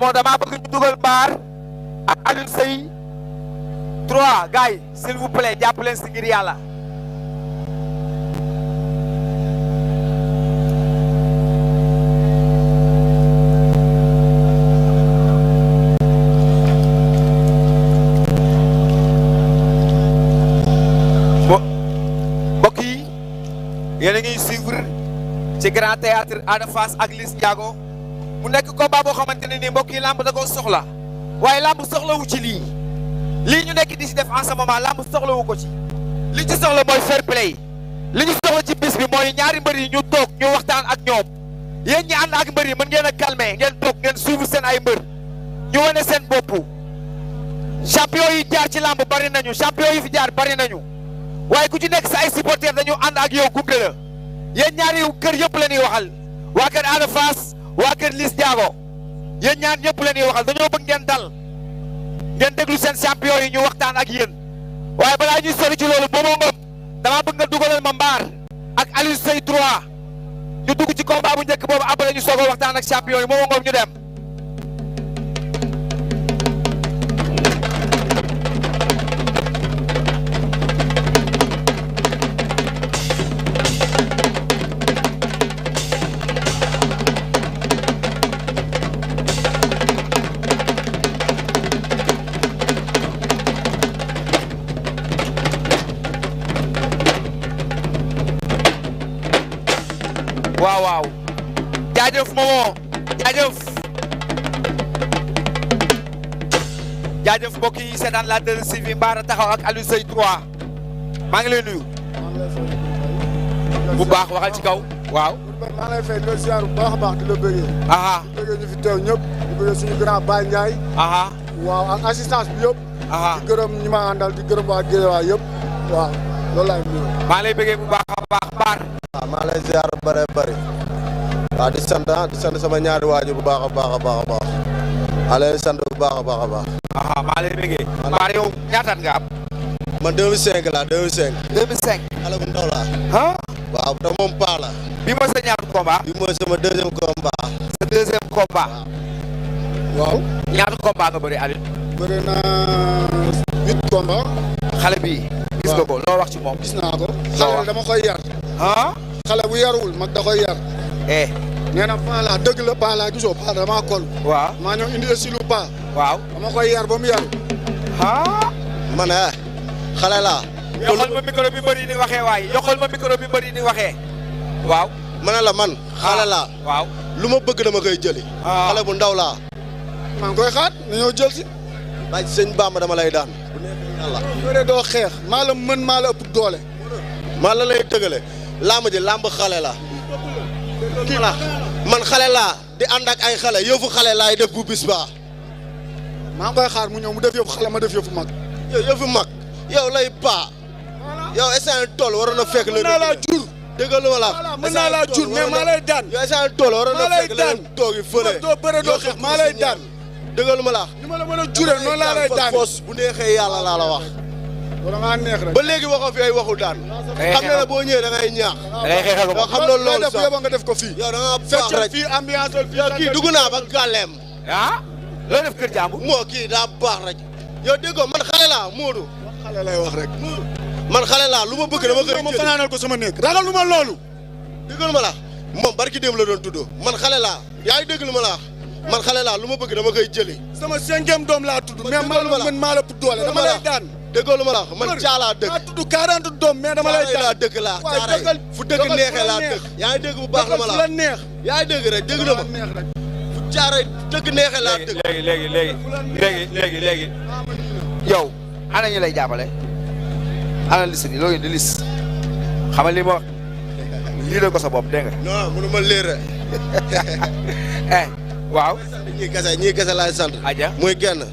bon dama bëgg ñu dugal Mbare ak Aliou Seye 3 gars yi s'il vous plaît jàpp leen si ngir yàlla. mbokk yi yéen a ngi suivre ci Grand Théâtre Ada Fass ak Liss Ndiago mu nekk combat boo xamante ne nii mbokk yi lamb da koo soxla waaye lamb soxlawu ci lii ñu nekk di si def en ce moment lamb soxlawu ko ci li ci soxla mooy fair play li ñu soxla ci bis bi mooy ñaari mbër yi ñu toog ñu waxtaan ak ñoom yéen ñi ànd ak mbër yi mën ngeen a calmer ngeen toog ngeen suivre seen ay mbër ñu wane seen bopp champion yi jaar ci lamb bari nañu champion yi fi jaar bari nañu waaye ku ci nekk sa ay supporters dañu ànd ak yow gunge la yéen ñaari kër yëpp la ñuy waxal waa kër Ada Fass waa kër Liss Ndiago yéen ñaar ñëpp la ñuy waxal dañoo bëgg ngeen dal ngeen déglu seen champion yi ñu waxtaan ak yéen waaye balaa ñuy sori ci loolu boobu ngëm dama bëgg nga dugalal ma Mbare ak Aliou Seye 3 ñu dugg ci combat bu njëkk boobu après ñu soog a waxtaan ak champion yi boobu ngëm ñu dem. waaw waaw jaajëf Momo jaajëf mbokk yi seetaan la 2STV Mbare taxaw ak Aliou Seye 3 maa ngi lay nuyu bu baax waxal ci kaw waaw maa ngi lay fay di la ziar bu baax a baax di la bëggee di bëggee ñu fi teew ñëpp di bëggee suñu grand Baye Ndiaye waaw ak assistance bi yëpp di gërëm ñi ma àndal di gërëm waa Guédiawaye yëpp waaw loolu laay nuyu maa lay bëggee bu baax a baax Mbare waaw maa lay ziar bëri waaw di sant sama ñaari waajur bu baax a baax maa lay sant bu baax a baax maa lay bëggee Mbare yow ñaataat nga am man 2005 la 2005 xale bu ndaw la waaw te moom paa la bi mooy sa ñaata combat bi mooy sama deuxième combat sa deuxième combat waaw ñaata combat nga bëri Aliou bëri naa 8 combat xale bi gis nga ko loo wax ci moom gis naa ko xale dama koy yar xale bu yaruwul mag da koy yar nee na paa laa dëgg la paa laa gisoo paa damaa kol waaw maa ñëw indi si lu paa waaw dama koy yar ba mu yaru man xale laa yokkal ma micro bi bëri di waxee waaye yokkal ma micro bi bëri di waxee waaw ma ne la man xale laa waaw lu ma bëgg dama koy jëli xale bu ndaw laa maa ngi koy xaat na ñëw jël si baaj sëñ Bamba dama lay daan bu neexee yàlla bëre doo xeex maa la mën maa la ëpp doole maa la lay tëgale lamb ji lamb xale la kii la man xale laa di ànd ak ay xale yëfu xale laay def bu bis ba maa ngi koy xaar mu ñëw mu def yëfu xale ma def yëfu mag yow yëfu mag yow lay paa yow instant tool waroon na fekk la mën naa laa jur déggal lu ma la mën naa laa jur mais maa lay daan yow instant tool waroon na fekk la toogi fële doo bëre doo xeex maa lay daan déggal lu ma la ni ma la mën a jure noonu laa lay daan fos bu neexee yàlla laa la wax wala ngaa neex rek ba léegi waxoo fi ay waxu daan xam ne la boo ñëwee da ngay ñaax ko xam na loolu def yóbba nga def ko fii yow da nga baax rek fii ambiance yow kii dugg naa ba gàlleem loo def kër jàmbur moo kii daa baax rek yow déggoo man xale laa Moodu xale lay wax rek man xale laa lu ma bëgg dama koy ma fanaanal ko sama néeg ragal lu ma loolu déggal ma la moom barki démb la doon tuddoo man xale laa yaa ngi dégg lu ma la wax man xale laa lu ma bëgg dama koy jëli sama 5e doom laa tudd mais maa la ëpp doole dama lay daan déggoo lu ma la wax man caalaa dëkk maa tudd 40 doom mais dama lay daan dëkk laa caaray fu dëkk neexee laa dëkk yaa ngi dégg bu baax lu ma la wax neex yaa ngi dégg rek dégg na ma fu caaray dëkk neexee laa dëkk léegi yow ana ñu lay jàppale ana liste bi loo indi liste xam nga li ma lii la ko sa bopp dégg nga non mënu ma leer waaw ñii kese laay sant aja muy genn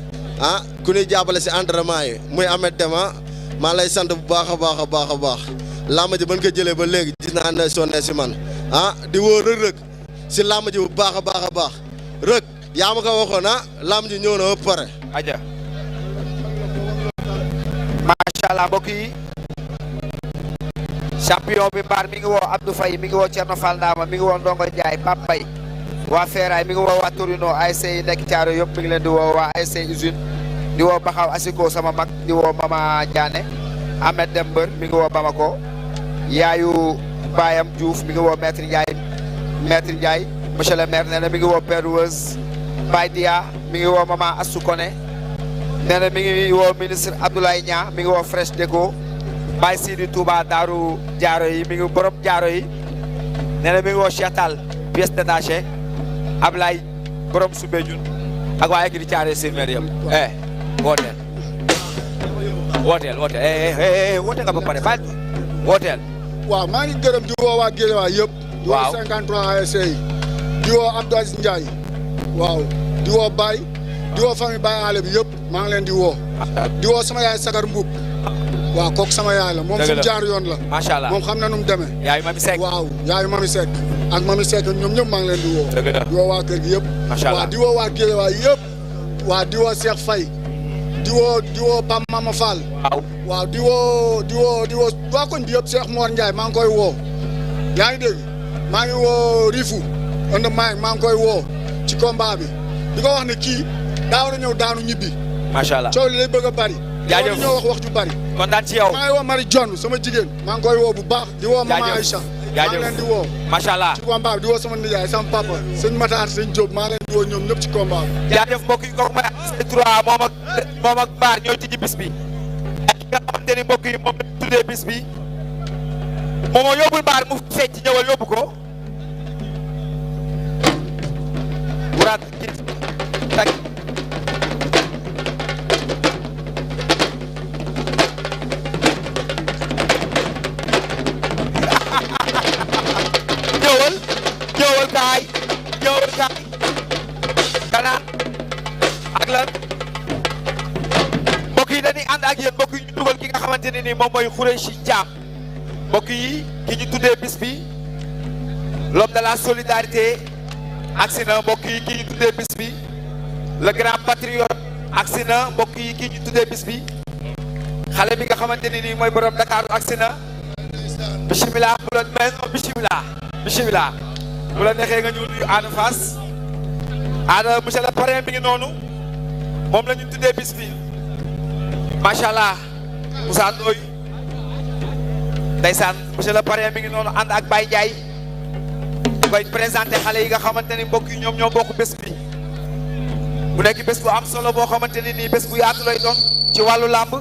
ku ñuy jàppale si entraînement yi muy Ahmed Dema maa lay sant bu baax a baax a baax a baax làmb ji ban ko jëlee ba léegi gis naa ne sonné si man di woo rëg-rëg si làmb ji bu baax a baax a baax rëg yaa ma ko waxoon làmb ji ñëw na ba pare aja macha allah mbokk yi champion bi Mbare mi ngi woo Abdou Faye mi ngi woo Thierno Fall Ndama mi ngi woo Ndongo Ndiaye Pape Mbaye waa Feeraay mi ngi woo waa Torino ASC yi nekk Thiaro yëpp mi ngi leen di woo waa ASC Usine di woo Baxaw Asiko sama mag di woo Mama Diané Ahmed Dember mi ngi woo Bamako yaayu Bayam Diouf mi ngi woo maître Ndiaye monsieur le maire nee na mi ngi woo Père Weuz Baye Dia mi ngi woo Mama Assou Koné nee na mi ngi woo ministre Abdoulaye Nia mi ngi woo Fresh Déco Baye Sidi Touba Daaru Jaaro yi mi ngi borom Jaaro yi nee na mi ngi woo Cheikh Tall pièce détachée Ablaye borom Soumbédioune ak waa équipe di Thiaroye sur Mer yëpp wooteel woote nga ba pare baal wooteel. waaw maa ngi gërëm di woo waa Guédiawaye yëpp. waaw di woo 53 ASC yi di woo Abdou Aziz Ndiaye waaw di woo Baye di woo famille Baye Allé bi yëpp maa ngi leen di woo. di woo sama yaay Sagar Mbuub waaw kooku sama yaay la moom fu mu jaar yoon la. macha allah moom xam na nu mu demee. yaayu Mami Seck waaw yaayu Mami Seck ak Mami Seck ñoom ñëpp maa ngi leen di woo. di woo waa kër gi yëpp. macha allah waaw di woo waa Guédiawaye yëpp. waaw di woo Cheikh Faye di woo Pam Mama Fall. waaw di woo waa koñ bi yëpp Cheikh Mor Ndiaye maa ngi koy woo. yaa ngi dégg maa ngi woo Rifu ënd maa ngi koy woo ci combat bi di ko wax ne kii daa war a ñëw daanu ñibbi. macha allah coow li lay bëgg a bari. jaajëf ñoo wax ju bari. kontaan ci yow. maa ngi woo Marie John sama jigéen. maa ngi koy woo bu baax di woo Mama Aïcha. maa ngi leen di woo. macha allah ci combat bi di woo sama nijaay sama papa sëñ Matar sëñ Diop maa leen di woo ñoom ñëpp ci combat bi. jaajëf mbokk yi kooku mooy ASC3 moom ak Mbar ñooy tijji bis bi. ak ki nga xamante ni mbokk yi moom la tuddee bis bi moom moo yóbbul Mbar mu fecc ñëwal yóbbu ko. Mourad tak ñëwal kaay kanaan ak lan mbokk yi dañuy ànd ak yéen mbokk yi ñu dugal ki nga xamante ne ni moom mooy Khoureychi Thiam mbokk yi ki ñu tuddee bis bi l'homme de la solidarité agsi na mbokk yi ki ñu tuddee bis bi le grand patriote agsi na mbokk yi ki ñu tuddee bis bi xale bi nga xamante ne ni mooy borom Dakar agsi na bisimilah bu la bisimilah bu la neexee nga ñëw nuyu Ada Fass Ada monsieur le parrain mi ngi noonu moom la ñu tuddee bis bi macha allah Moussa Ndoye ndeysaan monsieur le parrain mi ngi noonu ànd ak Baye Ndiaye di koy présenté xale yi nga xamante ni mbokk yi ñoom ñoo bokk bés bi bu nekk bés bu am solo boo xamante ni nii bés bu yaatu lay doon ci wàllu làmb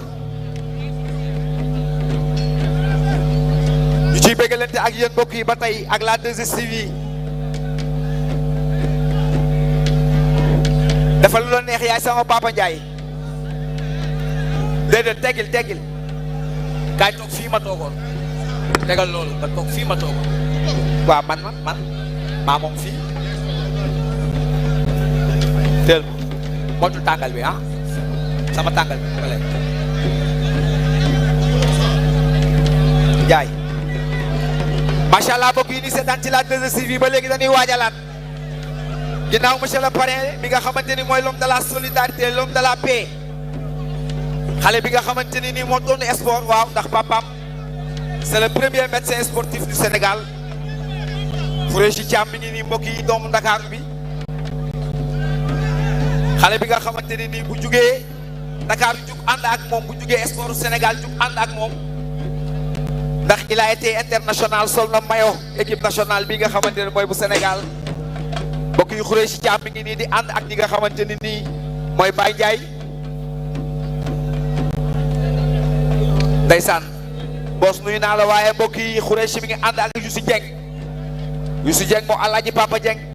ñu ciy bëggalante ak yéen mbokk yi ba tey ak la 2STV dafa lu la neex yaay sama papa Ndiaye déedéet teggil kaay toog fii ma toogoon tegal loolu nga toog fii ma toogoon waaw man maa moom fii teel moytu tàngal bi ah sama tàngal bi ma leen Ndiaye macha allah mbokk yi ni seetaan ci la 2STV ba léegi dañuy waajalaat ginnaaw monsieur le parrain bi nga xamante ni mooy l'homme de la solidarité l'homme de la paix xale bi nga xamante ni nii moo doon sport waaw ndax papam c'est le premier médecin sportif du Sénégal Khoureychi Thiam mi ngi nii mbokk yi doomu Ndakaaru bi xale bi nga xamante ni nii bu jugee Dakar jug ànd ak moom bu jugee sport Sénégal jug ànd ak moom ndax il a été international sol na maillot équipe nationale bi nga xamante ne mooy bu Sénégal mbokk yi Khoureychi Thiam mi ngi nii di ànd ak ñi nga xamante ni nii mooy Baye Ndiaye ndeysaan boos nuyu naa la waaye mbokk yi Khoureychi mi ngi ànd ak Youssou Dieng moo Alaaji Papa Dieng